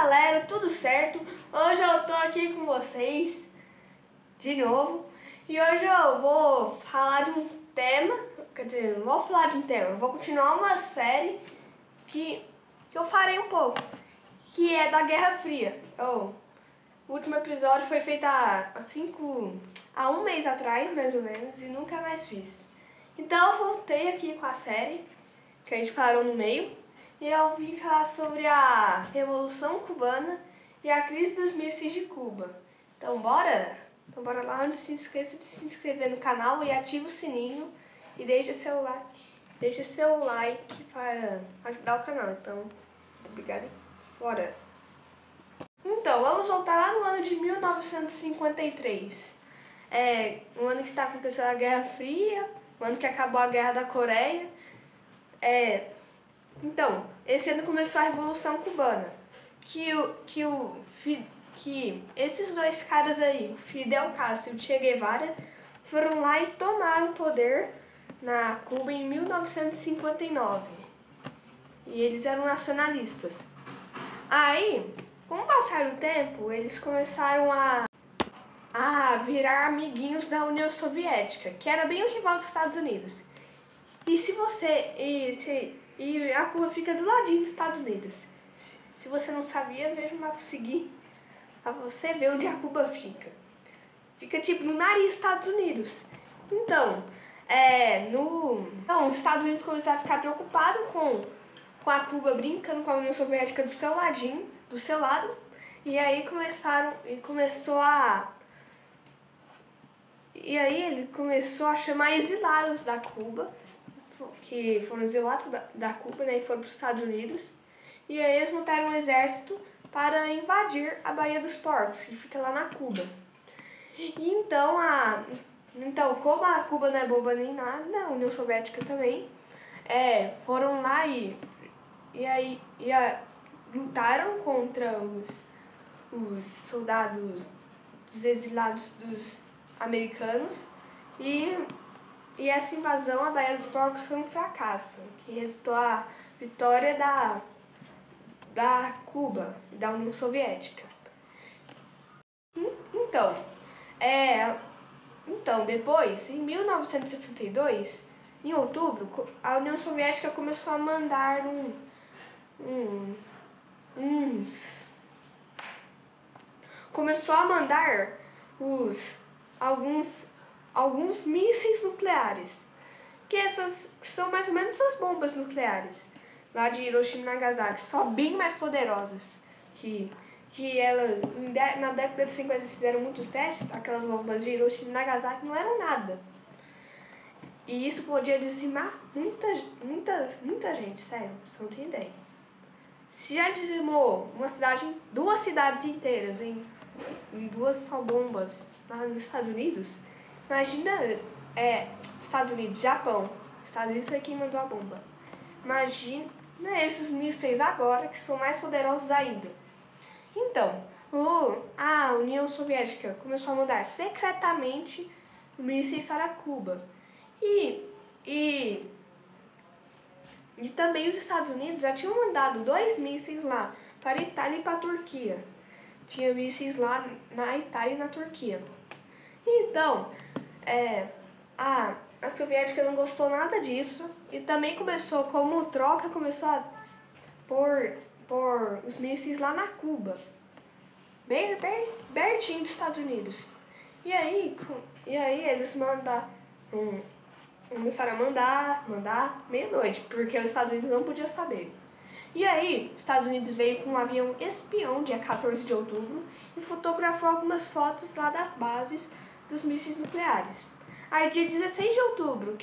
galera, tudo certo? Hoje eu tô aqui com vocês de novo e hoje eu vou falar de um tema, quer dizer, não vou falar de um tema, eu vou continuar uma série que eu farei um pouco, que é da Guerra Fria. O último episódio foi feito há um mês atrás, mais ou menos, e nunca mais fiz. Então eu voltei aqui com a série, que a gente parou no meio, e eu vim falar sobre a Revolução Cubana e a crise dos mísseis de Cuba. Então bora? Então bora lá, antes se esqueça de se inscrever no canal e ativa o sininho e deixa seu like para ajudar o canal. Então, muito obrigada e fora! Então, vamos voltar lá no ano de 1953. O ano que está acontecendo a Guerra Fria, o ano que acabou a Guerra da Coreia. Então, esse ano começou a Revolução Cubana, que esses dois caras aí, o Fidel Castro e o Che Guevara, foram lá e tomaram o poder na Cuba em 1959. E eles eram nacionalistas. Aí, com o passar do tempo, eles começaram a virar amiguinhos da União Soviética, que era bem o rival dos Estados Unidos. E a Cuba fica do ladinho dos Estados Unidos. Se você não sabia, veja o mapa seguir pra você ver onde a Cuba fica. Fica tipo no nariz dos Estados Unidos. Então, os Estados Unidos começaram a ficar preocupados com a Cuba brincando com a União Soviética do seu ladinho, do seu lado. E aí ele começou a chamar exilados da Cuba, que foram exilados da Cuba, né, e foram para os Estados Unidos. E aí eles montaram um exército para invadir a Baía dos Porcos, que fica lá na Cuba. E então, como a Cuba não é boba nem nada, a União Soviética também, foram lá e lutaram contra os soldados dos exilados dos americanos e essa invasão à Baía dos Porcos foi um fracasso, que resultou a vitória da Cuba, da União Soviética. Então, depois, em 1962, em outubro, a União Soviética começou a mandar alguns mísseis nucleares, que são mais ou menos essas bombas nucleares lá de Hiroshima e Nagasaki, só bem mais poderosas, que elas na década de 50 fizeram muitos testes. Aquelas bombas de Hiroshima e Nagasaki não eram nada, e isso podia dizimar muita gente, sério, você não tem ideia. Se já dizimou duas cidades inteiras em duas só bombas lá nos Estados Unidos, imagina Estados Unidos, Japão. Estados Unidos foi quem mandou a bomba. Imagina esses mísseis agora, que são mais poderosos ainda. Então, a União Soviética começou a mandar secretamente mísseis para Cuba. E também os Estados Unidos já tinham mandado 2 mísseis lá para a Itália e para a Turquia. Tinha mísseis lá na Itália e na Turquia. Então, a soviética não gostou nada disso e também como troca, começou a pôr os mísseis lá na Cuba, bem pertinho dos Estados Unidos. E aí eles começaram a mandar meia-noite, porque os Estados Unidos não podiam saber. E aí, os Estados Unidos veio com um avião espião, dia 14 de outubro, e fotografou algumas fotos lá das bases dos mísseis nucleares. Aí, dia 16 de outubro,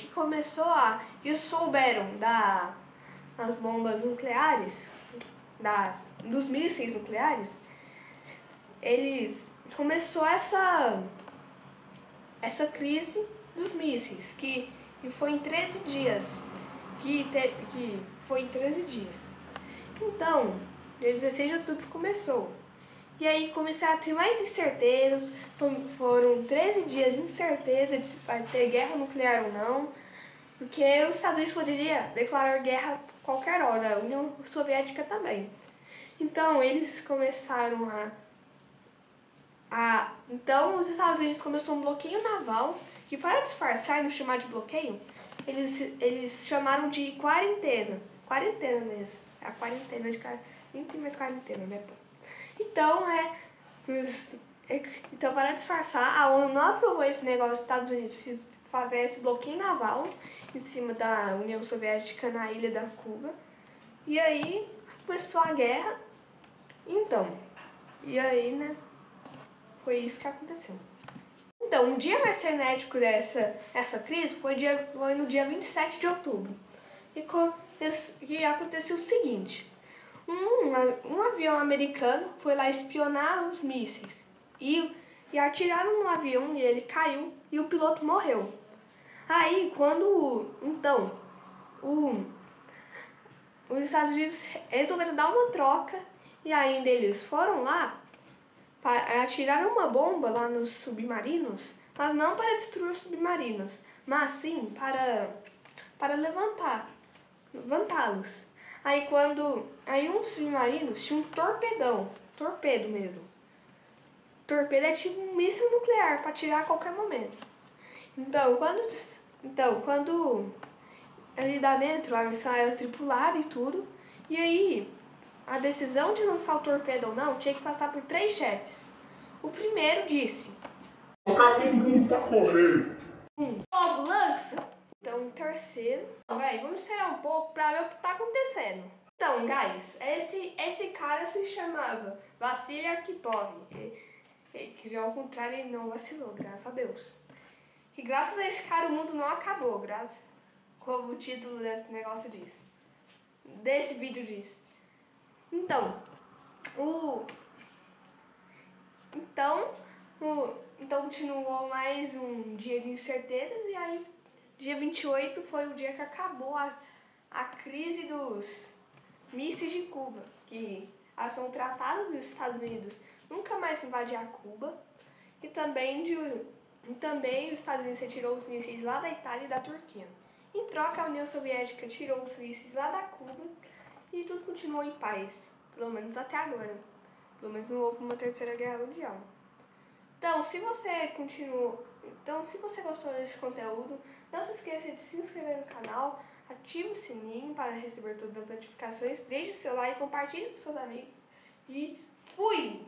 eles souberam das bombas nucleares, dos mísseis nucleares, começou essa crise dos mísseis, que foi em 13 dias. Então, dia 16 de outubro começou. E aí começaram a ter mais incertezas, foram 13 dias de incerteza de se vai ter guerra nuclear ou não, porque os Estados Unidos poderiam declarar guerra a qualquer hora, a União Soviética também. Então eles começaram então os Estados Unidos começou um bloqueio naval, que para disfarçar e não chamar de bloqueio, eles chamaram de quarentena. Quarentena mesmo. É a quarentena de nem tem mais quarentena, né? Então então para disfarçar, a ONU não aprovou esse negócio dos Estados Unidos fazer esse bloqueio naval em cima da União Soviética na ilha da Cuba. E aí começou a guerra. Então, e aí, né? Foi isso que aconteceu. Então, o dia mais frenético dessa crise foi no dia 27 de outubro. E aconteceu o seguinte. Um avião americano foi lá espionar os mísseis. E atiraram no avião e ele caiu e o piloto morreu. Aí, os Estados Unidos resolveram dar uma troca e ainda eles foram lá, atiraram uma bomba lá nos submarinos, mas não para destruir os submarinos, mas sim para levantá-los. Aí um submarinos tinha um torpedo mesmo. Torpedo é tipo um míssil nuclear para atirar a qualquer momento. Então, quando ali lá dentro a missão era tripulada e tudo, e aí a decisão de lançar o torpedo ou não tinha que passar por 3 chefes. O primeiro disse: "Colocar todo mundo pra correr." Logo lança. Então o terceiro. Vamos esperar um pouco pra ver o que tá acontecendo. Então, guys, esse cara se chamava Vassili Arkhipov. Que ao contrário ele não vacilou, graças a Deus. E graças a esse cara o mundo não acabou, como o título desse negócio diz. Desse vídeo diz. Então continuou mais um dia de incertezas e aí dia 28 foi o dia que acabou a crise dos mísseis de Cuba, que são um tratado dos Estados Unidos nunca mais invadir a Cuba e também os Estados Unidos retirou os mísseis lá da Itália e da Turquia. Em troca, a União Soviética tirou os mísseis lá da Cuba e tudo continuou em paz, pelo menos até agora. Pelo menos não houve uma terceira guerra mundial. Então, se você gostou desse conteúdo, não se esqueça de se inscrever no canal, ative o sininho para receber todas as notificações, deixe seu like, compartilhe com seus amigos e fui!